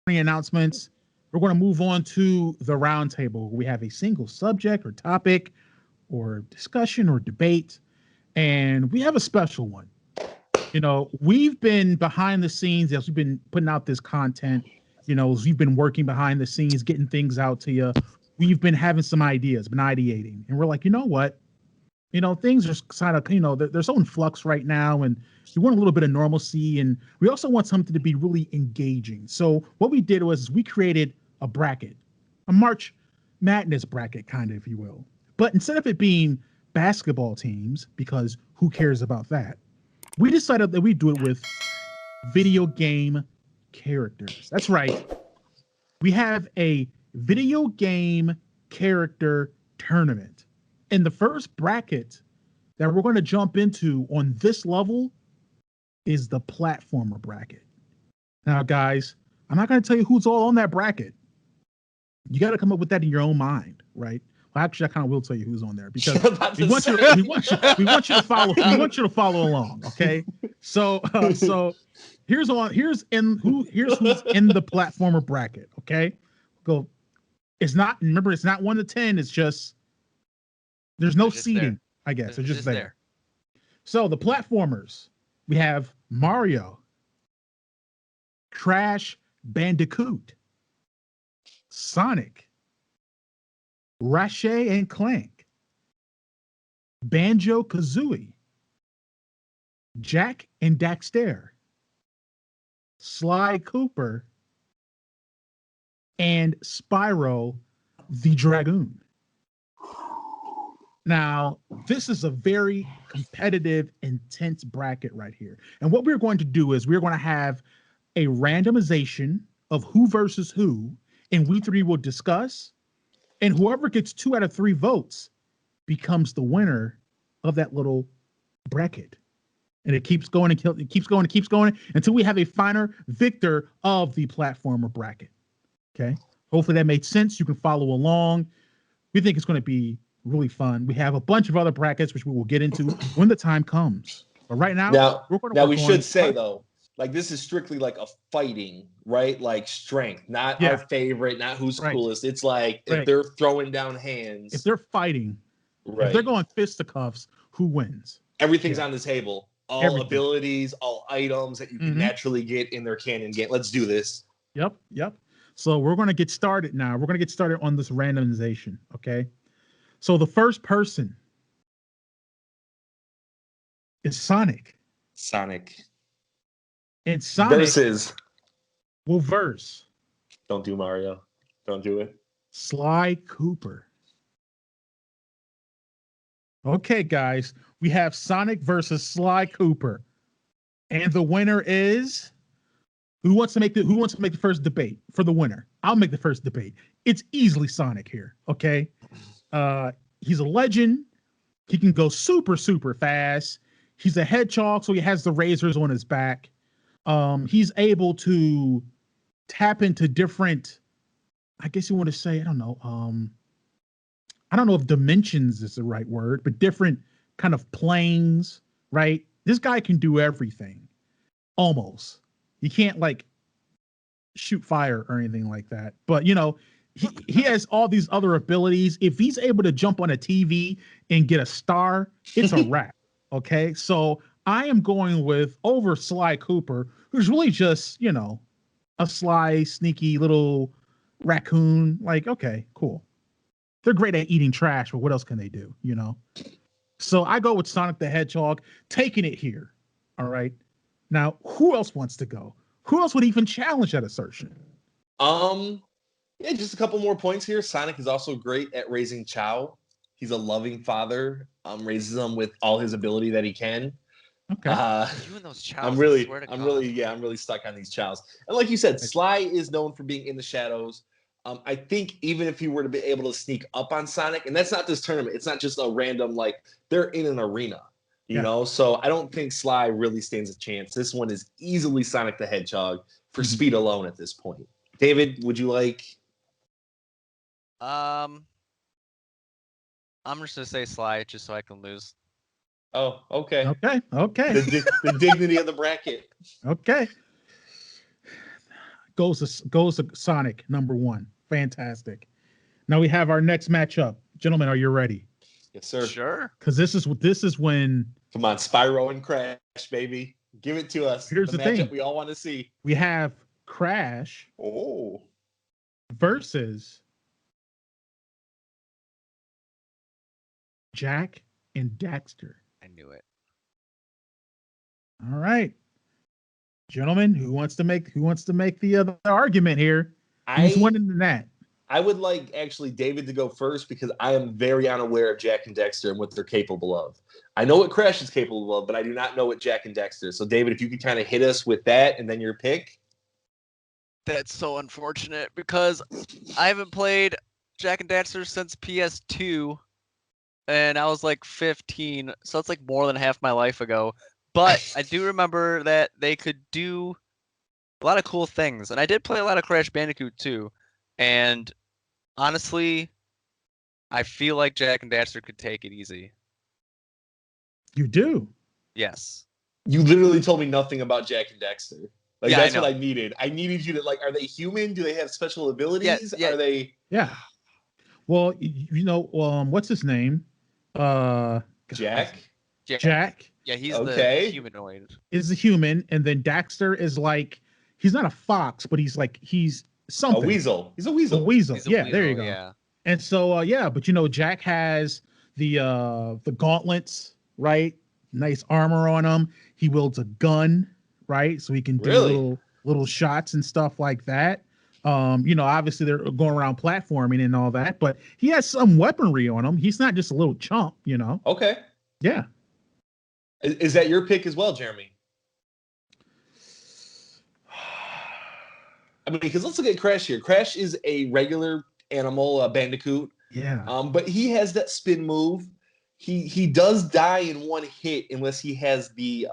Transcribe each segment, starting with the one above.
announcements. We're going to move on to the roundtable. We have a single subject or topic or discussion or debate, and we have a special one. We've been behind the scenes as we've been putting out this content. As we've been working behind the scenes, getting things out to you. We've been having some ideas, been ideating, and we're like, you know what? Things are kind of, they're so in flux right now, and we want a little bit of normalcy, and we also want something to be really engaging. So what we did was we created a bracket, a March Madness bracket, kind of, if you will. But instead of it being basketball teams, because who cares about that, we decided that we do it with video game characters. That's right. We have a video game character tournament. And the first bracket that we're going to jump into on this level is the platformer bracket. Now, guys, I'm not going to tell you who's all on that bracket. You got to come up with that in your own mind, right? Well, actually, I kind of will tell you who's on there because we want you to follow along. Okay, so here's who's in the platformer bracket. Okay, go. It's not 1 to 10. It's just there's no seating. I guess they're just there. So the platformers, we have Mario, Crash Bandicoot, Sonic, Ratchet and Clank, Banjo Kazooie, Jack and Daxter, Sly Cooper, and Spyro the Dragoon. Now, this is a very competitive, intense bracket right here. And what we're going to do is we're going to have a randomization of who versus who, and we three will discuss. And whoever gets 2 out of 3 votes becomes the winner of that little bracket. And it keeps going and it keeps going and keeps going until we have a final victor of the platformer bracket. Okay. Hopefully that made sense. You can follow along. We think it's going to be really fun. We have a bunch of other brackets which we will get into when the time comes. But right now, we should say though, like this is strictly like a fighting, right? Like strength, not our favorite, not who's coolest. It's like if they're throwing down hands, if they're fighting, if they're going fisticuffs, who wins? Everything's on the table. All abilities, all items that you can naturally get in their canon game. Let's do this. Yep. So we're going to get started now. We're going to get started on this randomization. Okay. So the first person is Sonic. And Sonic will verse. Don't do Mario. Don't do it. Sly Cooper. Okay, guys, we have Sonic versus Sly Cooper, and the winner is who wants to make the first debate for the winner? I'll make the first debate. It's easily Sonic here. Okay, he's a legend. He can go super fast. He's a hedgehog, so he has the razors on his back. He's able to tap into different, I guess you want to say, I don't know if dimensions is the right word, but different kind of planes, right? This guy can do everything. Almost. He can't like shoot fire or anything like that. But he has all these other abilities. If he's able to jump on a TV and get a star, it's a wrap. Okay. So I am going with over Sly Cooper, who's really just, a sly, sneaky little raccoon. Like, okay, cool. They're great at eating trash, but what else can they do? So I go with Sonic the Hedgehog, taking it here. All right. Now, who else wants to go? Who else would even challenge that assertion? Yeah, just a couple more points here. Sonic is also great at raising Chow. He's a loving father. Raises them with all his ability that he can. Okay. You and those chows. I'm really stuck on these chows. And like you said, Sly is known for being in the shadows. I think even if he were to be able to sneak up on Sonic, and that's not this tournament, it's not just a random, like, they're in an arena, you know? So I don't think Sly really stands a chance. This one is easily Sonic the Hedgehog for speed alone at this point. David, would you like? I'm just going to say Sly just so I can lose. Oh, okay. Okay. The dignity of the bracket. Okay. goes to Sonic #1. Fantastic. Now we have our next matchup. Gentlemen, are you ready? Yes, sir. Sure. Because this is when Come on, Spyro and Crash, baby. Give it to us. Here's the the matchup thing. we all want to see. we have Crash Oh. versus Jack and Daxter. I knew it. All right, gentlemen, who wants to make the argument here? Who's winning in that? I would like actually David to go first because I am very unaware of Jack and Dexter and what they're capable of. I know what Crash is capable of, but I do not know what Jack and Dexter. So, David, if you could kind of hit us with that and then your pick. That's so unfortunate because I haven't played Jack and Daxter since PS2, and I was like 15, so it's like more than half my life ago. But I do remember that they could do a lot of cool things, and I did play a lot of Crash Bandicoot too. And honestly, I feel like Jack and Daxter could take it easy. You do. Yes. You literally told me nothing about Jack and Dexter. Like Yeah, that's I what know. I needed. I needed you to like. Are they human? Do they have special abilities? Yeah. Are they? Yeah. Well, what's his name? Jack. Jack Yeah, he's Okay. the humanoid. is a human, and then Daxter is like he's not a fox, but he's A something. weasel. He's a A weasel. weasel. He's a Yeah, weasel, there you go. Yeah. And so but Jack has the gauntlets, right? Nice armor on him. He wields a gun, right? So he can do Really? little shots and stuff like that. Obviously they're going around platforming and all that, but he has some weaponry on him. He's not just a little chump, Okay. Yeah. Is that your pick as well, Jeremy? I mean, because let's look at Crash here. Crash is a regular animal, a bandicoot. Yeah. But he has that spin move. He does die in one hit unless he has the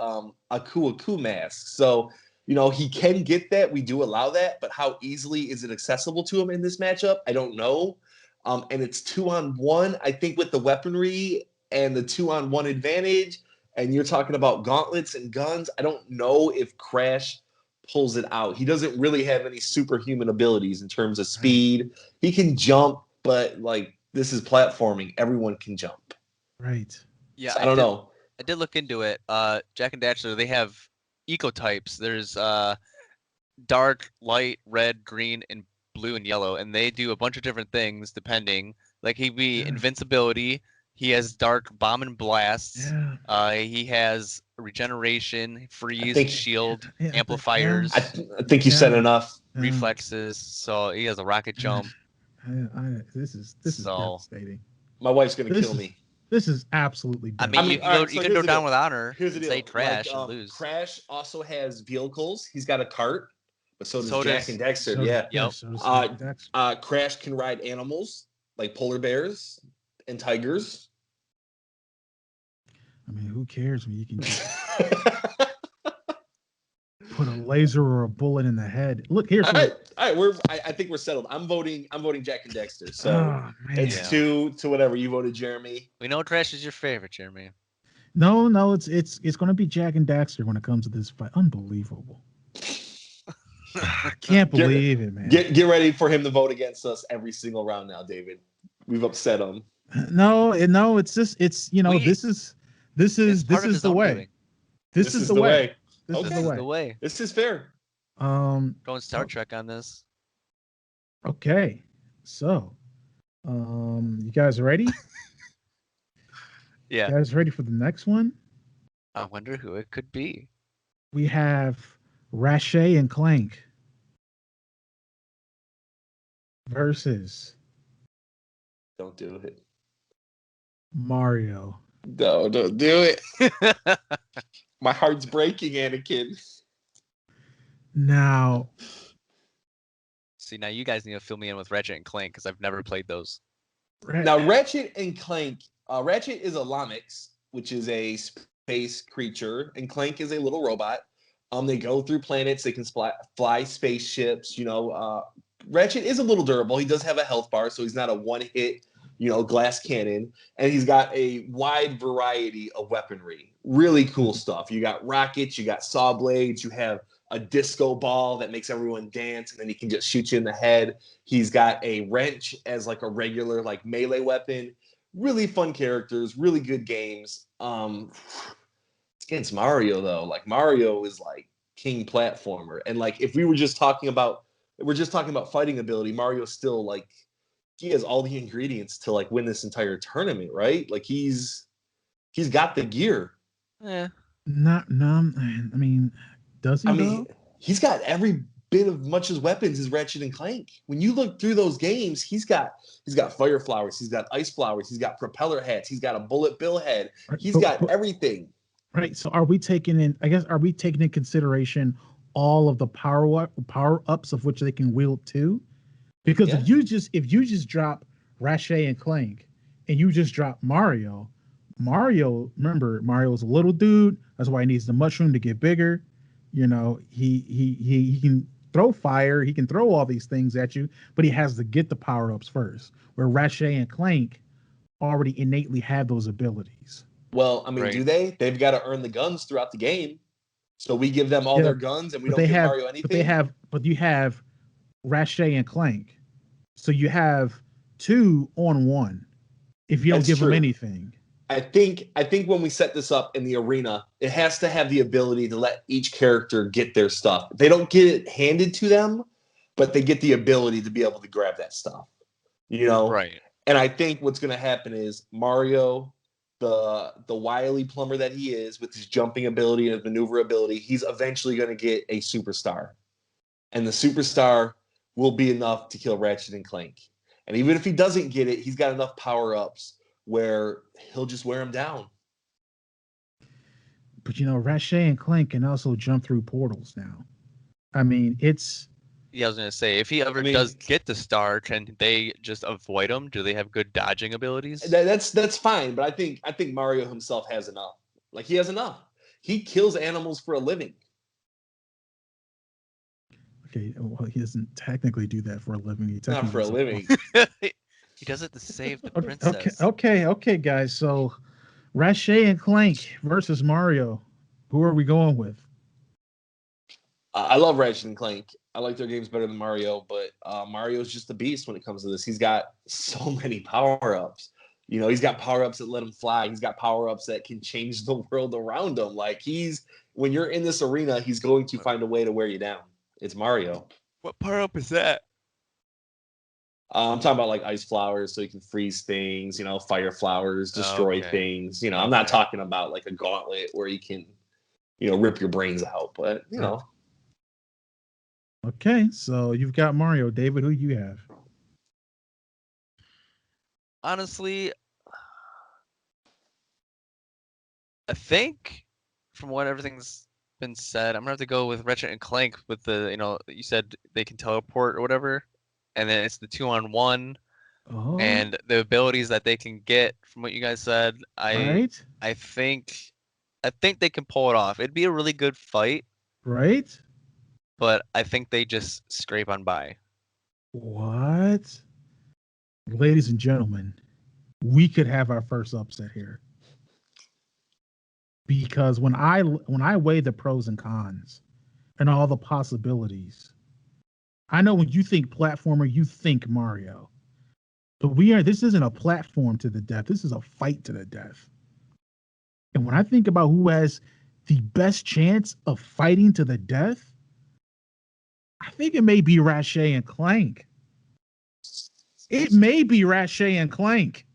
Aku Aku mask. So, he can get that. We do allow that, but how easily is it accessible to him in this matchup? I don't know. And it's 2-on-1. I think with the weaponry and the 2-on-1 advantage, and you're talking about gauntlets and guns, I don't know if Crash pulls it out. He doesn't really have any superhuman abilities in terms of speed. He can jump, but like this is platforming. Everyone can jump. Right. Yeah, So I don't know. I did look into it. Jack and Daxter, they have ecotypes. There's dark, light, red, green, and blue and yellow, and they do a bunch of different things depending. Like he'd be invincibility. He has dark bomb and blast. Yeah. He has regeneration, freeze, think- shield, Yeah, amplifiers, I think you said enough. reflexes. So he has a rocket jump. This is So- devastating. My wife's gonna This kill is- me. This is absolutely I devastating. mean, you can all go, right, so you can here's go the down deal. with honor Here's the and deal. say trash Like, and lose. Crash also has vehicles. He's got a cart, but so does So Jack does- and Dexter. So- Yeah. Yep. so does Uh, Daxter. Crash can ride animals like polar bears and tigers. I mean, who cares when you can just put a laser or a bullet in the head? Look here. All right. I think we're settled. I'm voting Jack and Dexter. So Oh, man. it's Yeah. 2 to whatever. You voted Jeremy. We know trash is your favorite, Jeremy. No, it's going to be Jack and Daxter when it comes to this fight. Unbelievable. I can't believe it, man. Get ready for him to vote against us every single round now, David. We've upset him. No, it's just this is It's this part of is his the own way. doing. This is the way. This Okay. is This is the way. the way. This is fair. Going Star Trek on this. Okay. So, you guys ready? Yeah. You guys ready for the next one? I wonder who it could be. We have Ratchet and Clank versus Don't do it. Mario. No, don't do it. My heart's breaking, Anakin. Now, See, now you guys need to fill me in with Ratchet and Clank because I've never played those. Now, Ratchet and Clank. Ratchet is a Lamix, which is a space creature, and Clank is a little robot. They go through planets. They can fly spaceships. Ratchet is a little durable. He does have a health bar, so he's not a one-hit, glass cannon. And he's got a wide variety of weaponry. Really cool stuff. You got rockets. You got saw blades. You have a disco ball that makes everyone dance, and then he can just shoot you in the head. He's got a wrench as like a regular like melee weapon. Really fun characters, really good games. It's against Mario though. Like Mario is like king platformer, and like if we were just talking about fighting ability, Mario's still like he has all the ingredients to like win this entire tournament, right? Like he's got the gear. Yeah. Not, no, I mean, does I he mean, though? he's got every bit of much as weapons as Ratchet and Clank. When you look through those games, he's got fire flowers, he's got ice flowers, he's got propeller hats, he's got a bullet bill head, Right, he's got everything. right. So are we taking in? I guess are we taking in consideration all of the power ups of which they can wield too? Because Yeah. if you just drop Ratchet and Clank and you just drop Mario, remember Mario's a little dude. That's why he needs the mushroom to get bigger. You know, he can throw fire, he can throw all these things at you, but he has to get the power ups first. Where Ratchet and Clank already innately have those abilities. Well, I mean, Right. do they? They've got to earn the guns throughout the game. So we give them all Yeah, their guns and we but don't they give have, Mario anything. but you have Ratchet and Clank, so you have two on one. If you don't That's give them true. anything, I think when we set this up in the arena, it has to have the ability to let each character get their stuff. They don't get it handed to them, but they get the ability to be able to grab that stuff. You know? Right. And I think what's going to happen is Mario, the wily plumber that he is with his jumping ability and his maneuverability, he's eventually going to get a superstar. And the superstar will be enough to kill Ratchet and Clank. And even if he doesn't get it, he's got enough power-ups where he'll just wear him down. but you know, Ratchet and Clank can also jump through portals now. I mean, it's Yeah, I was gonna say if he ever I mean, does get the star, can they just avoid him? Do they have good dodging abilities? that's fine, but I think Mario himself has enough. Like he has enough. He kills animals for a living. okay. Well, he doesn't technically do that for a living. He Not technically for a does it for. living. He does it to save the Okay, princess. okay, guys. So Ratchet and Clank versus Mario. Who are we going with? I love Ratchet and Clank. I like their games better than Mario, but Mario's just a beast when it comes to this. He's got so many power ups. You know, he's got power ups that let him fly. He's got power ups that can change the world around him. Like when you're in this arena, he's going to find a way to wear you down. It's Mario. What power up is that? I'm talking about like ice flowers, so you can freeze things. You know, fire flowers, destroy Okay. things. You know, I'm not Okay. talking about like a gauntlet where you can, rip your brains out. But Okay, so you've got Mario. David, who you have? Honestly, I think from what everything's been said, I'm gonna have to go with Ratchet and Clank with you said they can teleport or whatever, and then it's the 2-on-1 Oh, and the abilities that they can get from what you guys said. right, I think they can pull it off. It'd be a really good fight, right. but I think they just scrape on by. What, ladies and gentlemen, we could have our first upset here because when I weigh the pros and cons and all the possibilities, I know when you think platformer, you think Mario. But this isn't a platform to the death. This is a fight to the death. And when I think about who has the best chance of fighting to the death, I think it may be Ratchet and Clank. It may be Ratchet and Clank.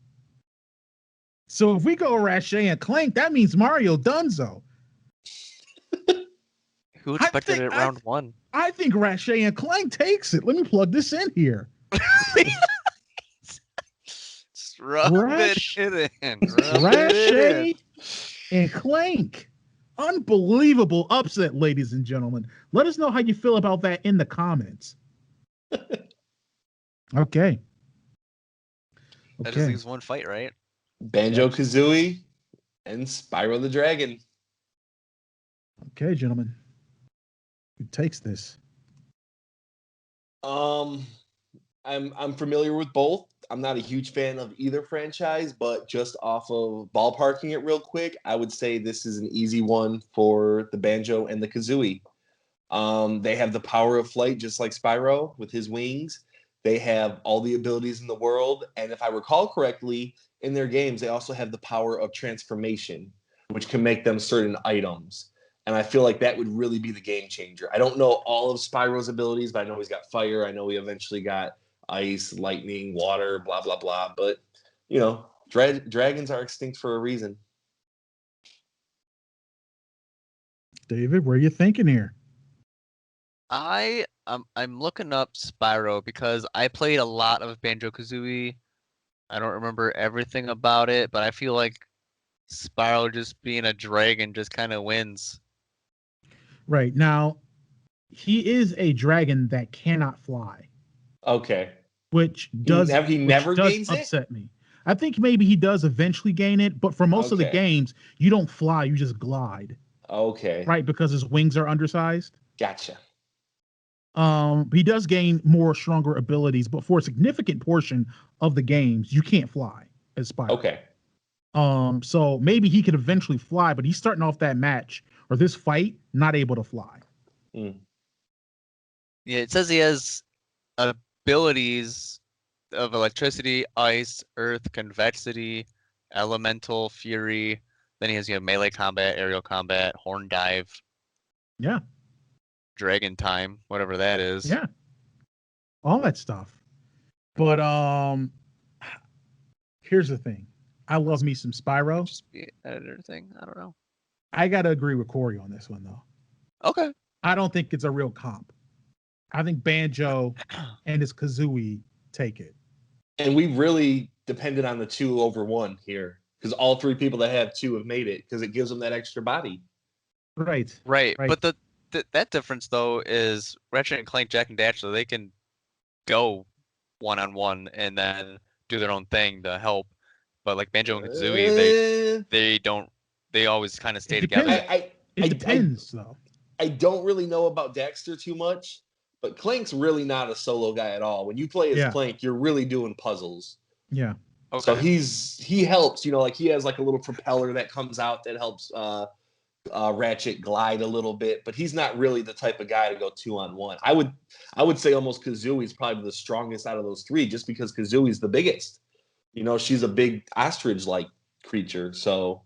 So if we go Ratchet and Clank, that means Mario Dunzo. Who expected it I, round one? I think Ratchet and Clank takes it. Let me plug this in here. Just rub it in. Rub it in. Ratchet and Clank. Unbelievable upset, ladies and gentlemen. Let us know how you feel about that in the comments. Okay. That just Okay. leaves one fight, right? Banjo Kazooie and Spyro the Dragon. Okay, gentlemen. Who takes this? I'm familiar with both. I'm not a huge fan of either franchise, but just off of ballparking it real quick, I would say this is an easy one for the Banjo and the Kazooie. They have the power of flight, just like Spyro with his wings. They have all the abilities in the world. And if I recall correctly, in their games, they also have the power of transformation, which can make them certain items. And I feel like that would really be the game changer. I don't know all of Spyro's abilities, but I know he's got fire. I know he eventually got ice, lightning, water, blah, blah, blah. But, dragons are extinct for a reason. David, what are you thinking here? I'm looking up Spyro because I played a lot of Banjo-Kazooie. I don't remember everything about it, but I feel like Spyro just being a dragon just kind of wins. Right. Now, he is a dragon that cannot fly. Okay. Which he never gains upset it? Me. I think maybe he does eventually gain it, but for most of the games, you don't fly, you just glide. Okay. Right, because his wings are undersized. Gotcha. He does gain more stronger abilities, but for a significant portion of the games, you can't fly as Spyro. Okay. So maybe he could eventually fly, but he's starting off that match or this fight not able to fly. Yeah, it says he has abilities of electricity, ice, earth, convexity, elemental, fury. Then he has melee combat, aerial combat, horn dive. Yeah. Dragon time, whatever that is. Yeah. All that stuff. But here's the thing. I love me some Spyro. Just be an editor thing. I don't know. I gotta agree with Corey on this one though. Okay. I don't think it's a real comp. I think Banjo and his Kazooie take it. And we really depended on the 2 over 1 here because all 3 people that have 2 have made it because it gives them that extra body. Right. But that difference though is Ratchet and Clank, Jak and Daxter, they can go 1-on-1 and then do their own thing to help. But like Banjo and Kazooie, they don't. They always kind of stay together. It depends though. I don't really know about Daxter too much, but Clank's really not a solo guy at all. When you play as Clank, you're really doing puzzles. Yeah. Okay. So he helps. Like he has like a little propeller that comes out that helps Ratchet glide a little bit, but he's not really the type of guy to go 2-on-1. I would say almost Kazooie's probably the strongest out of those 3, just because Kazooie's the biggest. She's a big ostrich-like creature. So,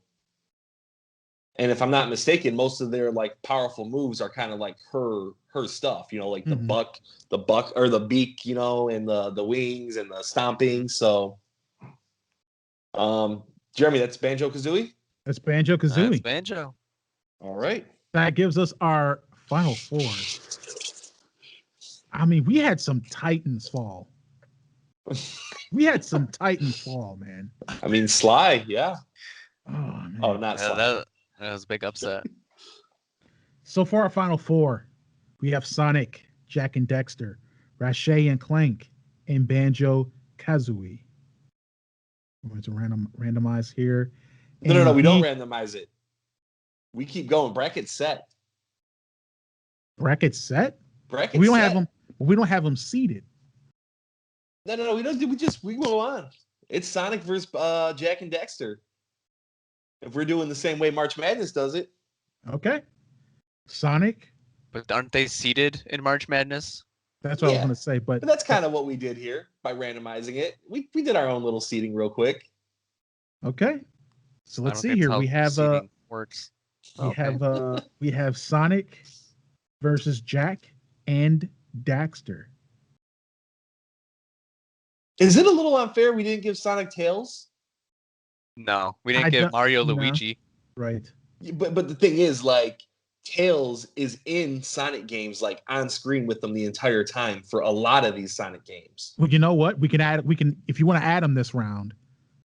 and if I'm not mistaken, most of their like powerful moves are kind of like her stuff. Like the buck or the beak. And the wings and the stomping. So, Jeremy, that's Banjo-Kazooie. That's Banjo-Kazooie. That's Banjo. All right. That gives us our final 4. I mean, we had some titans fall. Man. I mean, Sly, yeah. Oh, man. Oh, not Sly. That was a big upset. So for our final 4, we have Sonic, Jak and Daxter, Ratchet and Clank, and Banjo-Kazooie. I'm going to randomize here. No, we don't randomize it. We keep going. Bracket set. Bracket set? Bracket we don't set. have them. We don't have them seated. No. We don't. We go on. It's Sonic versus Jak and Daxter. If we're doing the same way March Madness does it. Okay. Sonic. But aren't they seated in March Madness? That's what I was going to say. But that's kind of what we did here by randomizing it. We did our own little seating real quick. Okay. So let's see here. We have works. We have Sonic versus Jak and Daxter. Is it a little unfair we didn't give Sonic Tails? No, we didn't give Mario Luigi. Right. But the thing is, like, Tails is in Sonic games, like, on screen with them the entire time for a lot of these Sonic games. Well, you know what? We can if you want to add them this round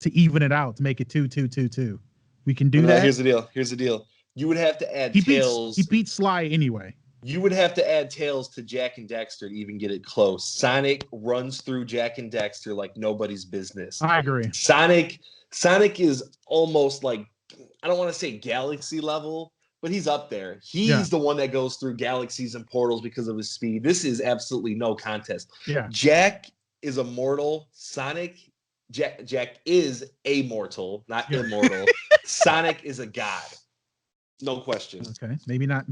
to even it out, to make it 2-2-2-2. We can do that. Here's the deal. You would have to add Tails. He beats Sly anyway. You would have to add Tails to Jak and Daxter to even get it close. Sonic runs through Jak and Daxter like nobody's business. I agree. Sonic is almost like, I don't want to say galaxy level, but he's up there. He's the one that goes through galaxies and portals because of his speed. This is absolutely no contest. Yeah. Jak is immortal. Jak is amortal, not immortal. Sonic is a god. No question. Okay, maybe not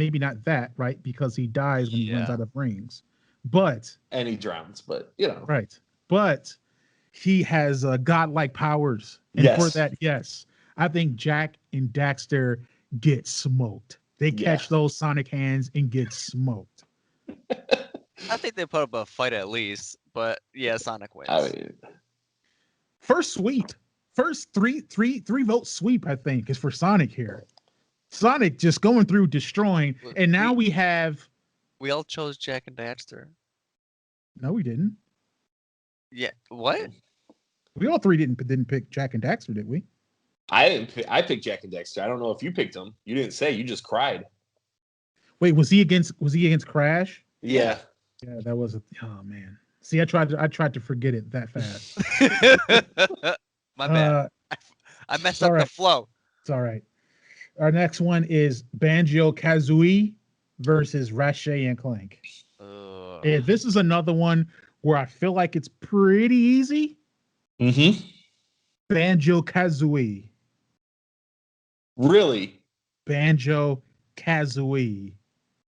that, right? Because he dies when he runs Yeah. out of rings. But And he drowns, but you know. right, but he has godlike powers, and for Yes. that, yes, I think Jack and Daxter get smoked. They Yeah. catch those Sonic hands and get smoked. I think they put up a fight at least, but yeah, Sonic I wins. mean, First sweep, first three vote sweep, I think, is for Sonic here. Sonic just going through destroying, and now we have. We all chose Jack and Daxter. No, we didn't. Yeah. What? We all three didn't pick Jack and Daxter, did we? I didn't. I picked Jack and Dexter. I don't know if you picked them. You didn't say. You just cried. Wait, was he against Crash? Yeah. Yeah, that was a. Oh man. See, I tried to forget it that fast. My bad. Uh, I messed all up the right. flow. It's all right. Our next one is Banjo Kazooie versus Ratchet and Clank. And this is another one where I feel like it's pretty easy. Mm-hmm. Banjo Kazooie. Really? Banjo Kazooie.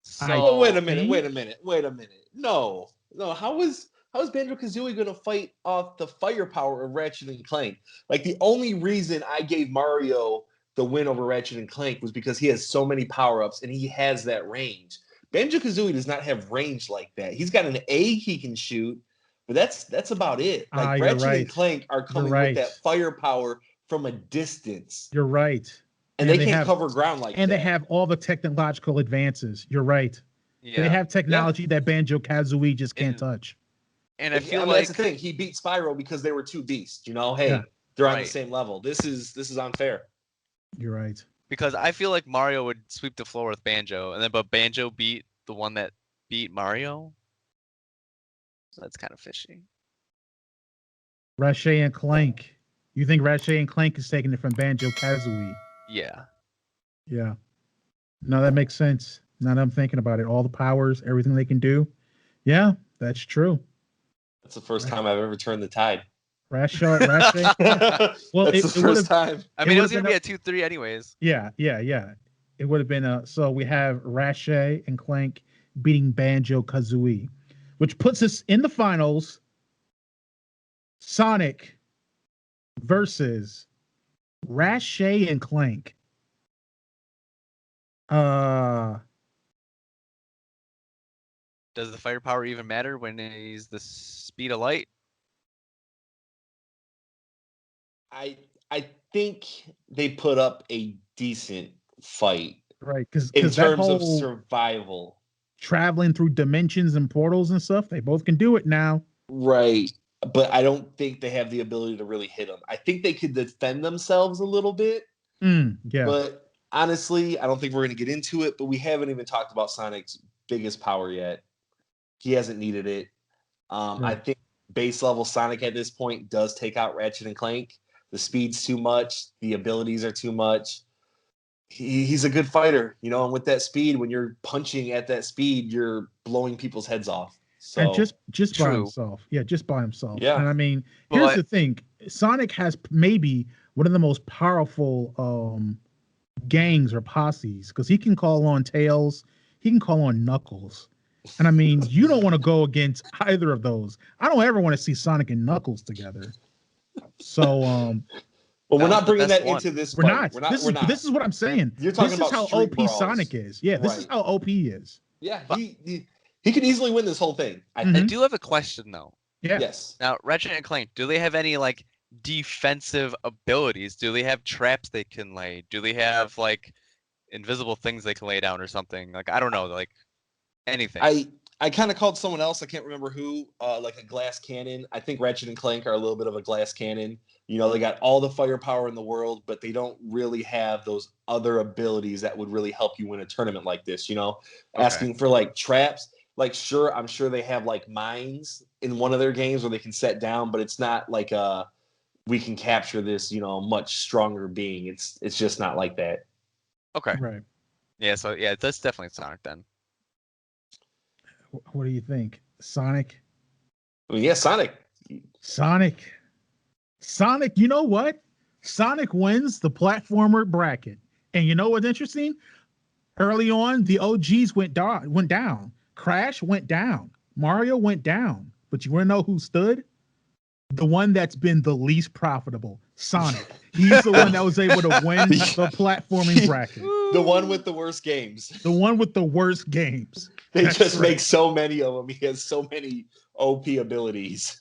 So Oh, wait a minute. think- Wait a minute. Wait a minute. No. No. How is Banjo Kazooie going to fight off the firepower of Ratchet and Clank? Like the only reason I gave Mario the win over Ratchet and Clank was because he has so many power ups and he has that range. Banjo Kazooie does not have range like that. He's got an egg he can shoot, but that's about it. Like you're Ratchet right. and Clank are coming right. with that firepower from a distance, You're right. and they can't cover ground like And that. they have all the technological advances. You're right. yeah, They have technology that Banjo Kazooie just can't And- touch. and I feel mean, like that's the thing. He beat Spyro because they were two beasts. You know, hey, Yeah. they're on the Right. same level. This is unfair. You're right. because I feel like Mario would sweep the floor with Banjo, and then but Banjo beat the one that beat Mario. So that's kind of fishy. Ratchet and Clank. You think Ratchet and Clank is taking it from Banjo Kazooie? Yeah. Yeah. No, that makes sense. Now that I'm thinking about it, all the powers, everything they can do. Yeah, that's true. That's the first time I've ever turned the tide. Ratchet. That's Well, the it first would've- time. I mean, it was would've gonna been be a 2-3 anyways. Yeah. It would have been so we have Ratchet and Clank beating Banjo Kazooie, which puts us in the finals. Sonic versus Ratchet and Clank. Does the firepower even matter when he's the speed of light? I think they put up a decent fight right, because in that terms of whole survival. traveling through dimensions and portals and stuff, they both can do it now. Right. But I don't think they have the ability to really hit them. I think they could defend themselves a little bit. Yeah. But honestly, I don't think we're going to get into it. But we haven't even talked about Sonic's biggest power yet. He hasn't needed it. I think base level Sonic at this point does take out Ratchet and Clank. The speed's too much. The abilities are too much. He's a good fighter, you know, and with that speed, when you're punching at that speed, you're blowing people's heads off. So And just by True. himself. Yeah, just by himself. Yeah. And I mean, here's But- the thing. Sonic has maybe one of the most powerful gangs or posses because he can call on Tails, he can call on Knuckles. And I mean, you don't want to go against either of those. I don't ever want to see Sonic and Knuckles together. So but we're That was not the bringing best that one. into this we're fight. not. We're not. This is what I'm saying. You're talking this about is how street OP brawls. Sonic is. Yeah, this is Right. how OP is. Yeah, he could easily win this whole thing. I I Mhm. think. do have a question though. Yeah. Yes. Now, Ratchet and Clank, do they have any like defensive abilities? Do they have traps they can lay? Do they have like invisible things they can lay down or something? Like I don't know, like anything. I kind of called someone else. I can't remember who. Like a glass cannon. I think Ratchet and Clank are a little bit of a glass cannon. You know, they got all the firepower in the world, but they don't really have those other abilities that would really help you win a tournament like this. You know, Okay. asking for like traps. Like, sure, I'm sure they have like mines in one of their games where they can set down, but it's not like we can capture this, you know, much stronger being. It's just not like that. Okay. Right. Yeah, so yeah, that's definitely Sonic then. What do you think? Sonic? I mean, yeah, Sonic. Sonic, you know what? Sonic wins the platformer bracket. And you know what's interesting? Early on, the OGs went down. Crash went down. Mario went down. But you want to know who stood? The one that's been the least profitable, Sonic. He's the one that was able to win the platforming bracket. The one with the worst games. The one with the worst games. They That's just right. make so many of them. He has so many OP abilities.